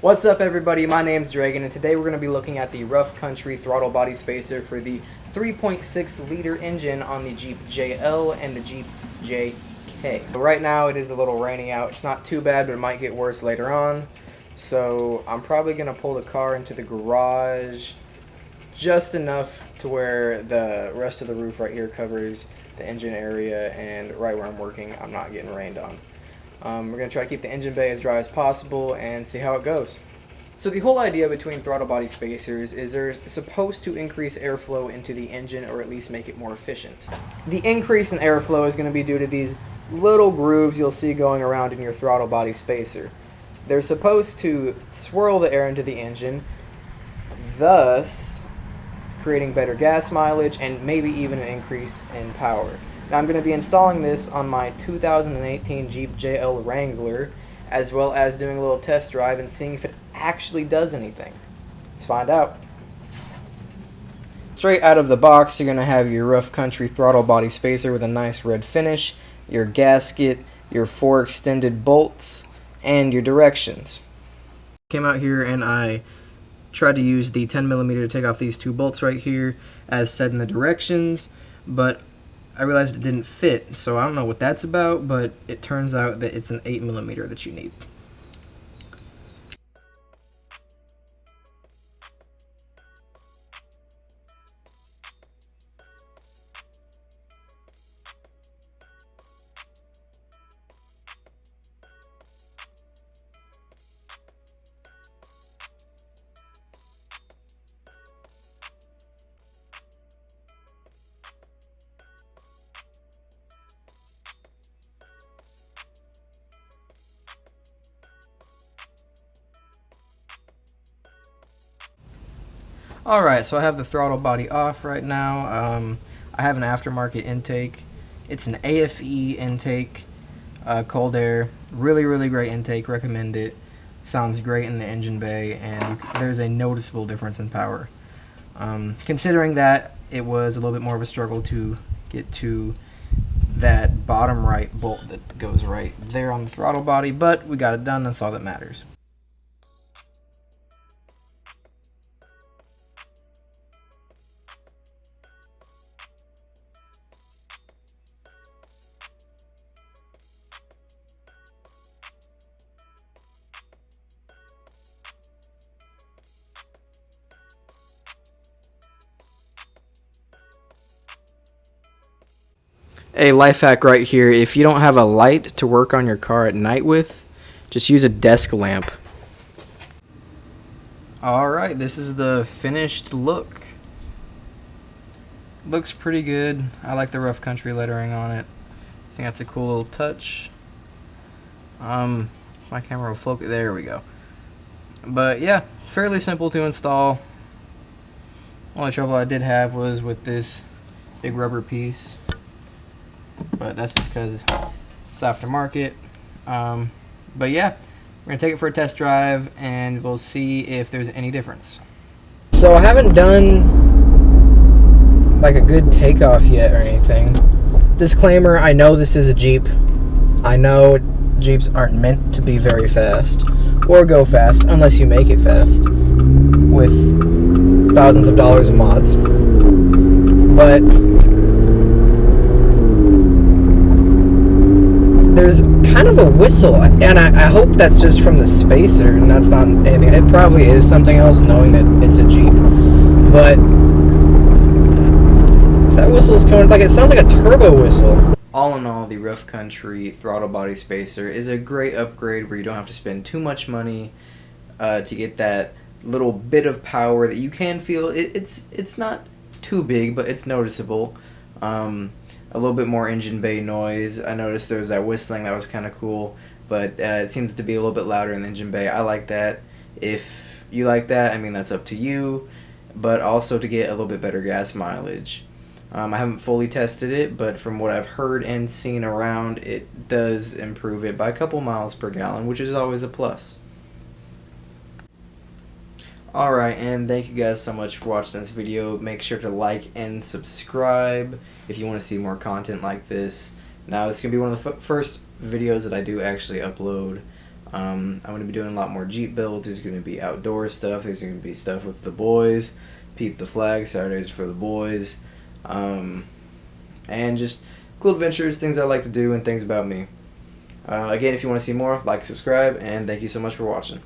What's up everybody, my name's Dragon and today we're going to be looking at the Rough Country throttle body spacer for the 3.6 liter engine on the Jeep JL and the Jeep JK. Right now it is a little rainy out. It's not too bad, but it might get worse later on. So I'm probably going to pull the car into the garage just enough to where the rest of the roof right here covers the engine area, and right where I'm working I'm not getting rained on. We're going to try to keep the engine bay as dry as possible and see how it goes. So the whole idea between throttle body spacers is they're supposed to increase airflow into the engine, or at least make it more efficient. The increase in airflow is going to be due to these little grooves you'll see going around in your throttle body spacer. They're supposed to swirl the air into the engine, thus creating better gas mileage and maybe even an increase in power. Now I'm going to be installing this on my 2018 Jeep JL Wrangler, as well as doing a little test drive and seeing if it actually does anything. Let's find out. Straight out of the box, you're going to have your Rough Country throttle body spacer with a nice red finish, your gasket, your 4 extended bolts, and your directions. Came out here and I tried to use the 10mm to take off these 2 bolts right here as said in the directions, but I realized it didn't fit, so I don't know what that's about, but it turns out that it's an 8mm that you need. Alright, so I have the throttle body off right now. I have an aftermarket intake. It's an AFE intake, cold air. Really great intake, recommend it. Sounds great in the engine bay, and there's a noticeable difference in power. Considering that it was a little bit more of a struggle to get to that bottom right bolt that goes right there on the throttle body, but we got it done, that's all that matters. A life hack right here: if you don't have a light to work on your car at night with, just use a desk lamp. Alright, this is the finished look. Looks pretty good. I like the Rough Country lettering on it. I think that's a cool little touch. My camera will focus. There we go. But yeah, fairly simple to install. Only trouble I did have was with this big rubber piece, but that's just because it's aftermarket. But yeah, we're going to take it for a test drive and we'll see if there's any difference. So I haven't done like a good takeoff yet or anything. Disclaimer, I know this is a Jeep. I know Jeeps aren't meant to be very fast or go fast unless you make it fast with thousands of dollars of mods. But there's kind of a whistle, and I hope that's just from the spacer and that's not anything. It probably is something else, knowing that it's a Jeep. But if that whistle is coming, like, it sounds like a turbo whistle. All in all, the Rough Country throttle body spacer is a great upgrade where you don't have to spend too much money to get that little bit of power that you can feel. It's not too big, but it's noticeable. A little bit more engine bay noise. I noticed there was that whistling that was kind of cool, but it seems to be a little bit louder in the engine bay. I like that. If you like that, I mean, that's up to you, but also to get a little bit better gas mileage. I haven't fully tested it, but from what I've heard and seen around, it does improve it by a couple miles per gallon, which is always a plus. Alright, and thank you guys so much for watching this video. Make sure to like and subscribe if you want to see more content like this. Now, this is going to be one of the first videos that I do actually upload. I'm going to be doing a lot more Jeep builds. There's going to be outdoor stuff. There's going to be stuff with the boys. Peep the Flag, Saturdays for the boys. And just cool adventures, things I like to do, and things about me. Again, if you want to see more, like, subscribe, and thank you so much for watching.